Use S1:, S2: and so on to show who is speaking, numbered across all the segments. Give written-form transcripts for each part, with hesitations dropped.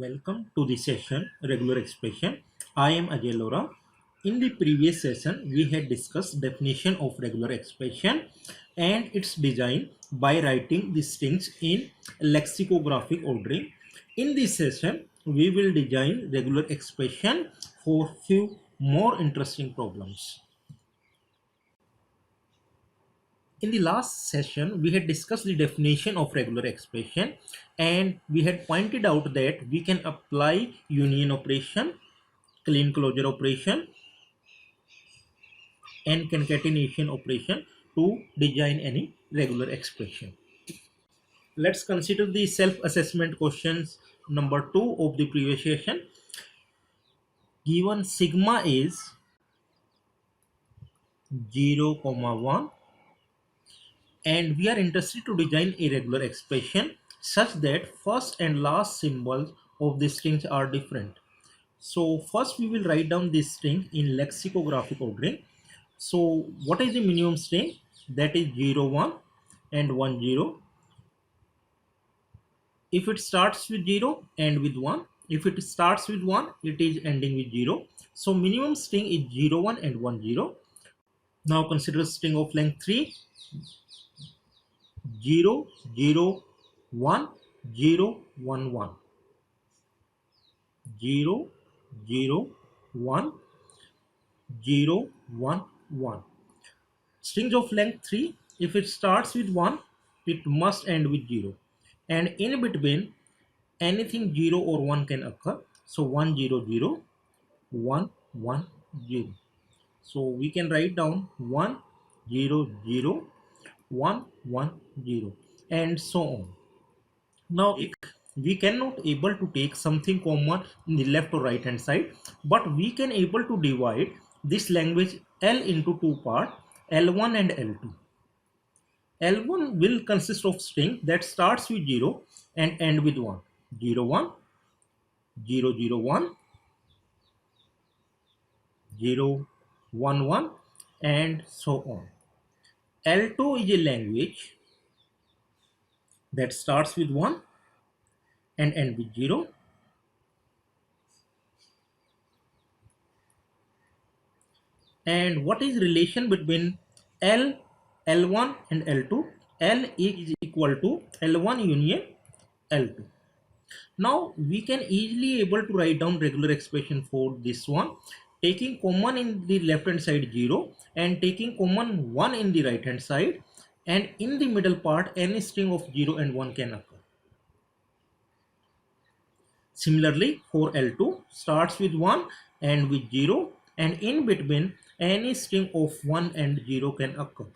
S1: Welcome to the session Regular Expression. I am Ajay Lora. In the previous session, we had discussed definition of regular expression and its design by writing the strings in lexicographic ordering. In this session, we will design regular expression for few more interesting problems. In the last session, we had discussed the definition of regular expression and we had pointed out that we can apply union operation, clean closure operation and concatenation operation to design any regular expression. Let's consider the self-assessment questions number 2 of the previous session. Given sigma is 0, 1 and we are interested to design a regular expression such that first and last symbols of the strings are different. So first we will write down this string in lexicographic ordering. So what is the minimum string? That is 0, 1 and 1, 0. If it starts with 0, end with 1. If it starts with 1, it is ending with 0. So minimum string is 0, 1 and 1, 0. Now consider string of length 3. 0, 0, 1, 0, 1, 1. 0, 0, 1, 0, 1, 1. Strings of length 3, if it starts with 1, it must end with 0. And in between, anything 0 or 1 can occur. So 1, 0, 0, 1, 1, 0. So we can write down 1, 0, 0, 1, 1, 0 and so on. Now if we cannot able to take something common in the left or right hand side, but we can able to divide this language L into two parts, L1 and L2. L1 will consist of string that starts with 0 and end with 1. 0, 1, 0, 0, 1, 0, 1, 1 and so on. L2 is a language that starts with 1 and end with 0. And what is relation between L, L1 and L2? L is equal to L1 union L2. Now we can easily able to write down regular expression for this one, taking common in the left hand side 0 and taking common 1 in the right hand side, and in the middle part any string of 0 and 1 can occur. Similarly for L2 starts with 1 and with 0 and in between any string of 1 and 0 can occur.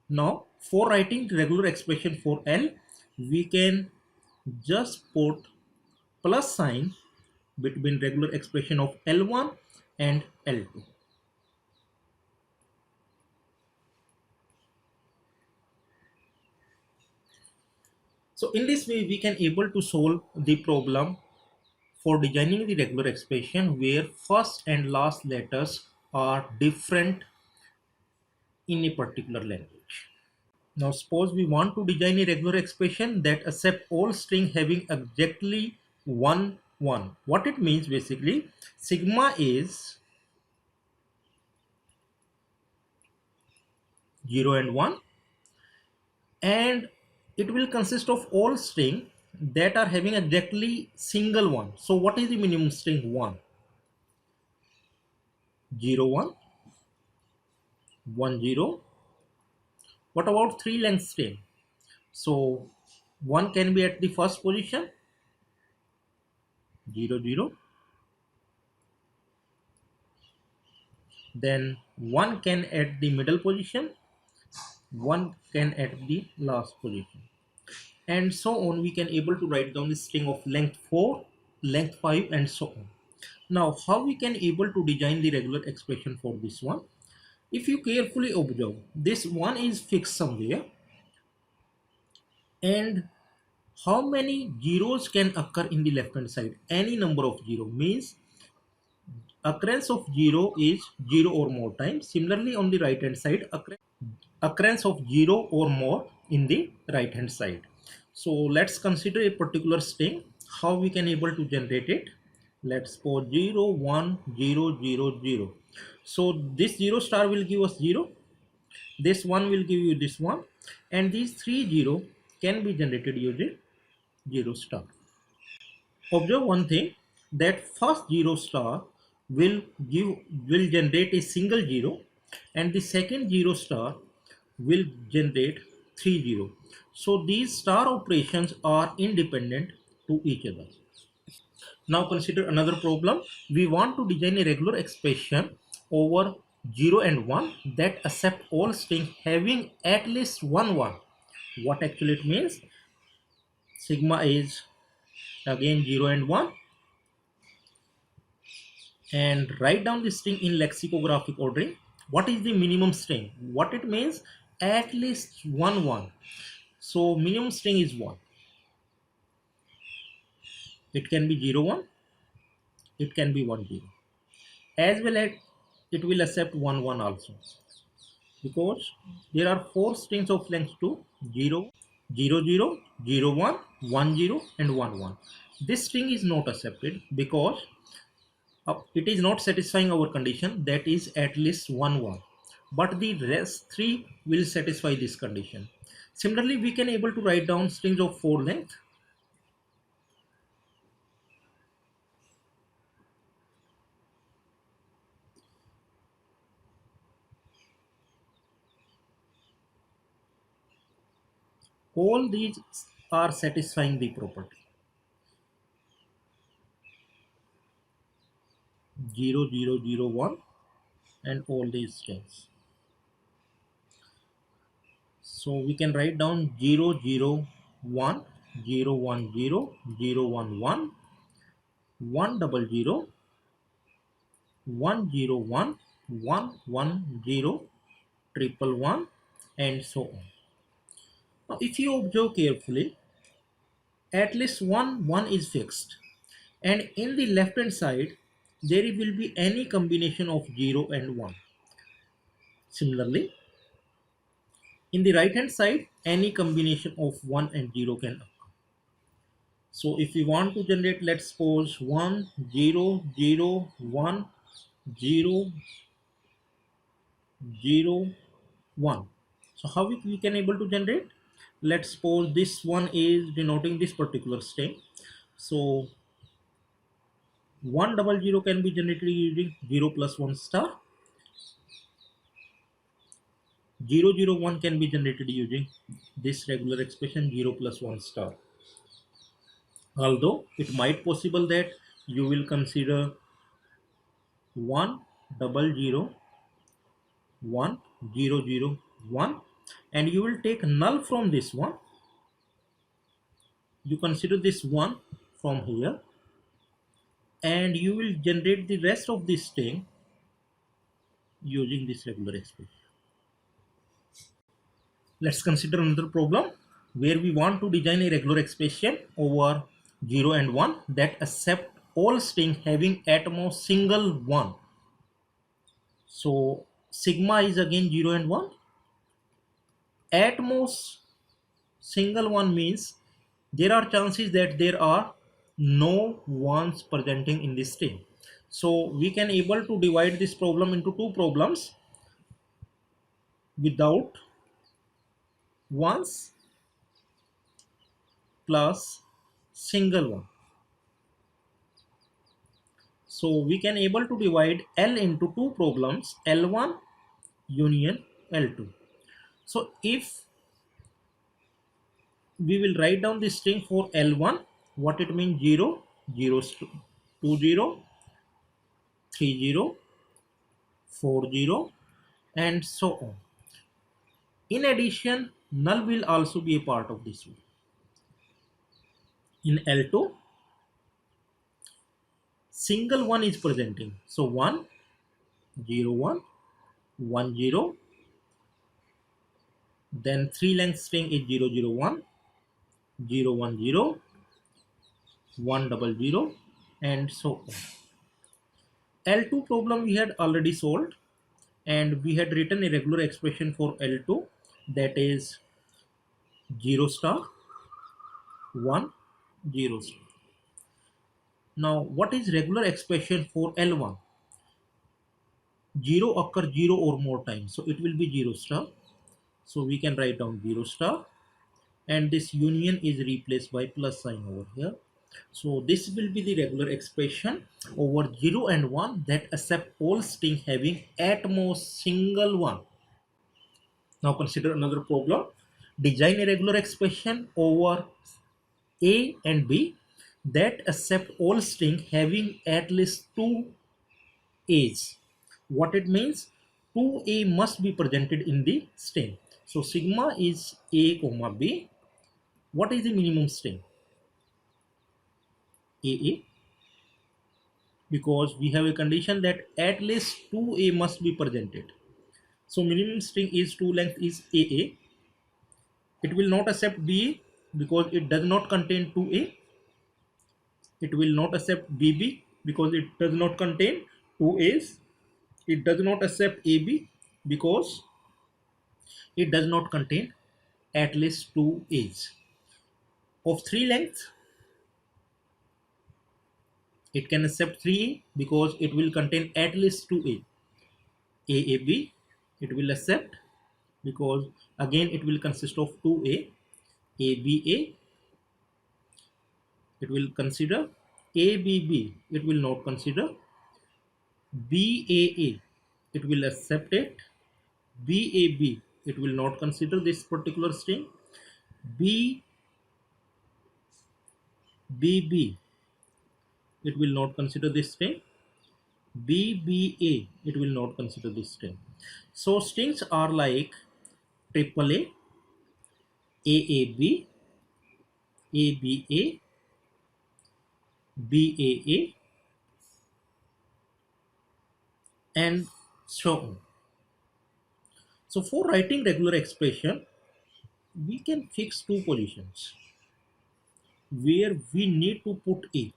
S1: Now for writing the regular expression for L, we can just put plus sign between regular expression of L1 and L2. So in this way we can able to solve the problem for designing the regular expression where first and last letters are different in a particular language. Now suppose we want to design a regular expression that accept all string having exactly 1, 1. What it means basically, sigma is 0 and 1 and it will consist of all string that are having exactly single one. So what is the minimum string? 1, 0, 1, 1, 0. What about three length string? So 1 can be at the first position, 0, 0. Then 1 can at the middle position, 1 can at the last position, and so on. We can able to write down the string of length 4, length 5 and so on. Now how we can able to design the regular expression for this one? If you carefully observe, this one is fixed somewhere and how many zeros can occur in the left hand side? Any number of 0 means occurrence of 0 is 0 or more times. Similarly on the right hand side, occurrence of 0 or more in the right hand side. So let's consider a particular string how we can able to generate it. Let's suppose 0 1 0 0 0. So this 0 star will give us 0, this 1 will give you this one, and these 3 0 can be generated using 0 star. Observe one thing, that first 0 star will generate a single 0, and the second 0 star will generate 3 0. So these star operations are independent to each other. Now consider another problem. We want to design a regular expression over 0 and 1 that accept all strings having at least one 1. What actually it means? Sigma is again 0 and 1, and write down the string in lexicographic ordering. What is the minimum string? What it means? At least one 1. So minimum string is 1. It can be 0 1, it can be 1 0. As well as it will accept 1 1 also, because there are 4 strings of length to 0 0 0 0 1 1 0 and 1 1. This string is not accepted because it is not satisfying our condition, that is at least 1 1, but the rest 3 will satisfy this condition. Similarly, we can able to write down strings of 4 length. All these are satisfying the property 0 0 0 1 and all these strings. So we can write down 0 0 1 0 1 0 0 1 1 1 double 0 1 0 1 1 1 0 triple 1 and so on. Now if you observe carefully, at least one 1 is fixed, and in the left hand side there will be any combination of 0 and 1. Similarly, in the right hand side any combination of 1 and 0 can occur. So if we want to generate, let's suppose 1 0 0 1 0 0 1. So how we can able to generate? Let's suppose this one is denoting this particular string. So 1 double 0 can be generated using 0 plus 1 star. 0 0 1 can be generated using this regular expression 0 plus 1 star. Although it might possible that you will consider 1 double 0 1 0 0 1, and you will take null from this one. You consider this one from here, and you will generate the rest of this string using this regular expression. Let's consider another problem where we want to design a regular expression over 0 and 1 that accept all string having at most single 1. So sigma is again 0 and 1. At most single 1 means there are chances that there are no ones presenting in this string. So we can able to divide this problem into two problems: without ones plus single one. So we can able to divide L into two problems, L1 union L2. So if we will write down this string for L1, what it means: 0 0 2 0 3 0 4 0 and so on. In addition, null will also be a part of this one. In L2, single one is presenting. So 1 0 1 1 0, then 3 length string is 0 0 1 0 1 0 1 double 0 and so on. L2 problem we had already solved, and we had written a regular expression for L2, that is 0 star 1 0 star. Now, what is regular expression for L1? 0 occur 0 or more times, so it will be 0 star. So we can write down 0 star, and this union is replaced by plus sign over here. So this will be the regular expression over 0 and 1 that accept all string having at most single one. Now consider another problem. Design a regular expression over A and B that accept all string having at least two A's. What it means? 2A must be presented in the string. So sigma is A comma B. What is the minimum string? AA, because we have a condition that at least 2A must be presented. So minimum string is 2 length is AA. It will not accept BA because it does not contain 2A. It will not accept BB because it does not contain 2A's. It does not accept AB because it does not contain at least 2A's. Of 3 length, it can accept 3A because it will contain at least 2A. AAB, it will accept because again it will consist of 2A. ABA, it will consider. ABB, it will not consider. BAA, it will accept it. BAB, it will not consider this particular string. BBB, it will not consider this string. BBA, it will not consider this string. So strings are like AAA, AAB, ABA, BAA, and so on. So for writing regular expression, we can fix two positions where we need to put A,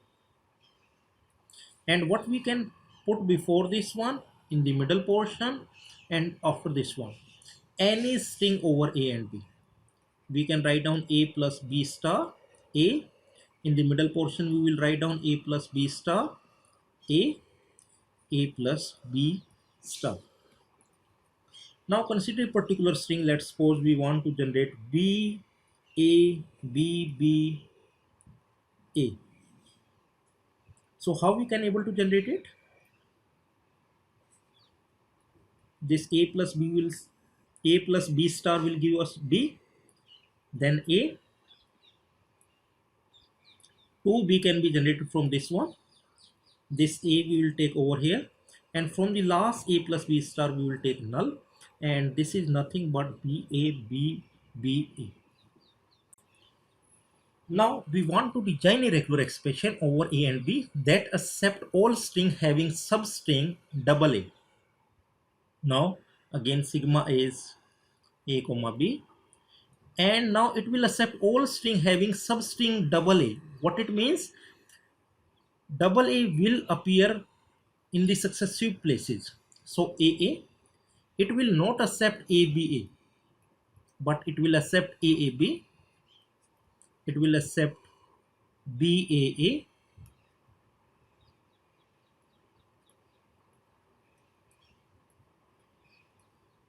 S1: and what we can put before this one, in the middle portion, and after this one, any string over A and B. We can write down A plus B star A. In the middle portion, we will write down A plus B star A, A plus B star. Now consider a particular string. Let's suppose we want to generate B, A, B, B, A. So how we can able to generate it? This A plus B will, A plus B star will give us B, then A. 2B can be generated from this one. This A we will take over here, and from the last A plus B star we will take null, and this is nothing but B A B B A. Now we want to design a regular expression over A and B that accept all string having substring double A. Now again sigma is A comma B, and now it will accept all string having substring double A. What it means? Double A will appear in the successive places. So AA, it will not accept ABA, but it will accept AAB, it will accept BAA,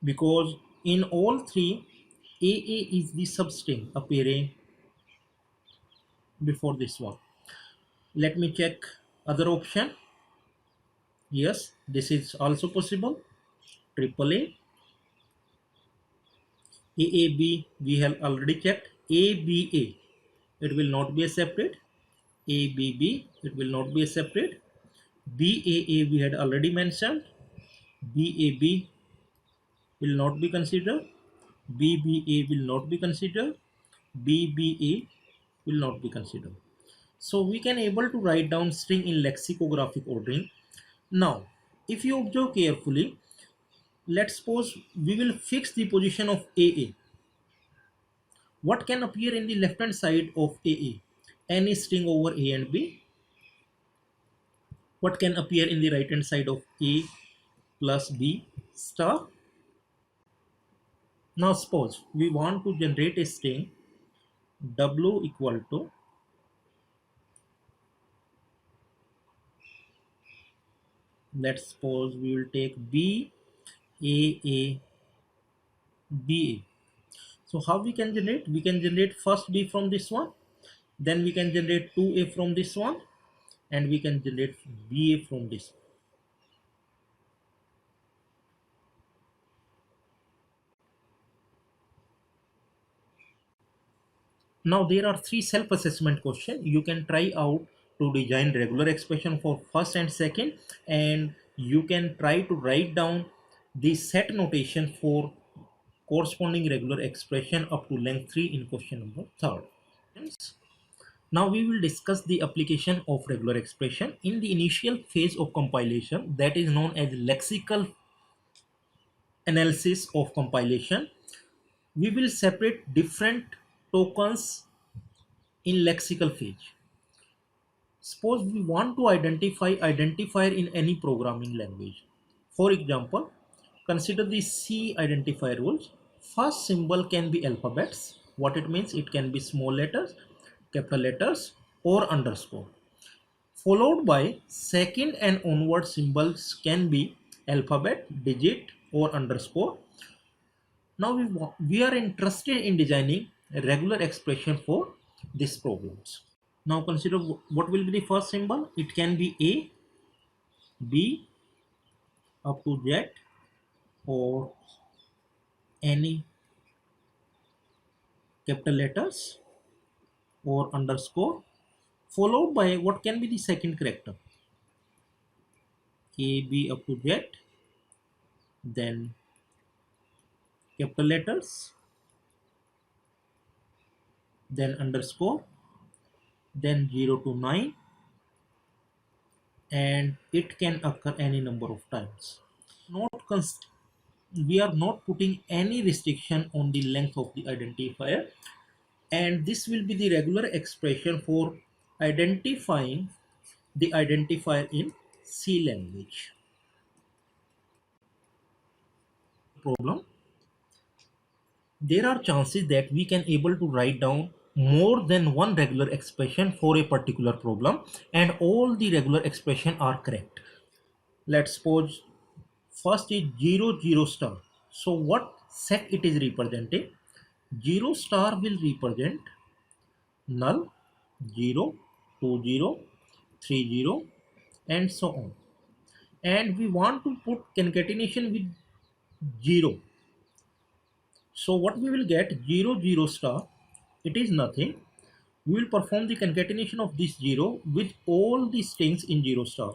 S1: because in all three, AA is the substring appearing before this one. Let me check other option. Yes, this is also possible. Triple A, AAB, we have already checked. ABA, it will not be accepted. ABB, it will not be accepted. BAA, we had already mentioned. BAB will not be considered. BBA will not be considered. BBA will not be considered. So we can able to write down string in lexicographic ordering. Now, if you observe carefully, let's suppose we will fix the position of AA. What can appear in the left hand side of AA? Any string over A and B. What can appear in the right hand side of A plus B star? Now suppose we want to generate a string W equal to Let's suppose we will take B A A B A. So how we can generate? We can generate first B from this one, then we can generate 2A from this one, and we can generate BA from this one. Now there are three self-assessment questions. You can try out to design regular expression for first and second, and you can try to write down the set notation for corresponding regular expression up to length 3 in question number third. Now we will discuss the application of regular expression in the initial phase of compilation, that is known as lexical analysis of compilation. We will separate different tokens in lexical phase. Suppose we want to identify identifier in any programming language. For example, consider the C identifier rules. First symbol can be alphabets. What it means? It can be small letters, capital letters, or underscore. Followed by second and onward symbols can be alphabet, digit, or underscore. Now we are interested in designing a regular expression for these problems. Now consider what will be the first symbol. It can be A, B up to Z, or any capital letters or underscore, followed by what can be the second character. A, B up to Z, then capital letters, then underscore, then 0 to 9, and it can occur any number of times. We are not putting any restriction on the length of the identifier, and this will be the regular expression for identifying the identifier in C language. Problem, there are chances that we can able to write down more than one regular expression for a particular problem, and all the regular expression are correct. Let's suppose first is 0 0 star. So what set it is representing? 0 star will represent null, 0, 2 0, 3 0, and so on. And we want to put concatenation with 0. So what we will get? 0 0 star, it is nothing. We will perform the concatenation of this 0 with all the strings in 0 star.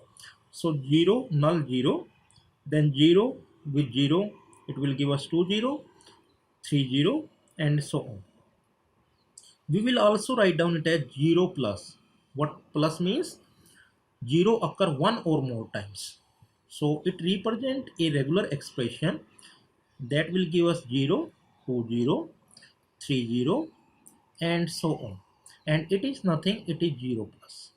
S1: So 0 null 0, then 0 with 0, it will give us 2 0, 3 0, and so on. We will also write down it as 0 plus. What plus means? 0 occur one or more times. So it represents a regular expression that will give us 0, 2 0, 3 0, and so on. And it is nothing, it is 0 plus.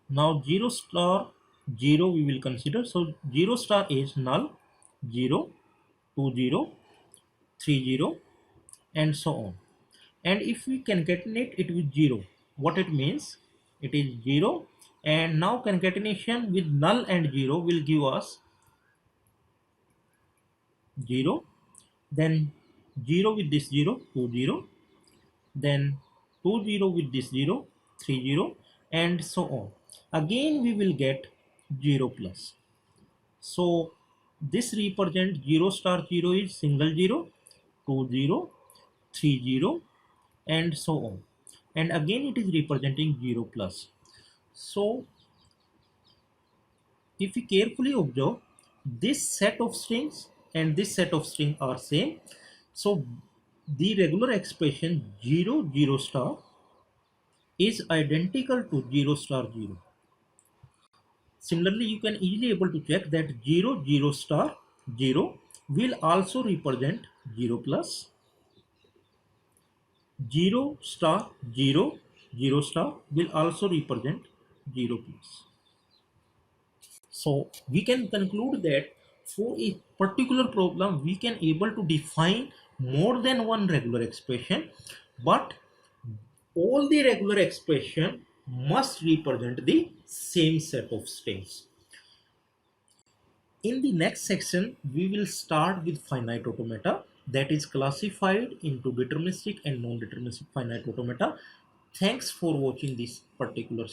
S1: Now 0 star 0 we will consider. So 0 star is null, 0, 2 0, 3 0, and so on. And if we concatenate it with 0, what it means? It is 0, and now concatenation with null and 0 will give us 0, then 0 with this 0, 2 0, then 2 0 with this 0, 3 0, and so on. Again we will get 0 plus. So this represent 0 star 0 is single 0, 2 0, 3 0, and so on. And again it is representing 0 plus. So if we carefully observe, this set of strings and this set of string are same. So the regular expression 0 0 star is identical to 0 star 0. Similarly, you can easily able to check that 0 0 star 0 will also represent 0 plus, 0 star 0 0 star will also represent 0 plus. So we can conclude that for a particular problem we can able to define more than one regular expression, but all the regular expression must represent the same set of strings. In the next section, we will start with finite automata, that is classified into deterministic and non-deterministic finite automata. Thanks for watching this particular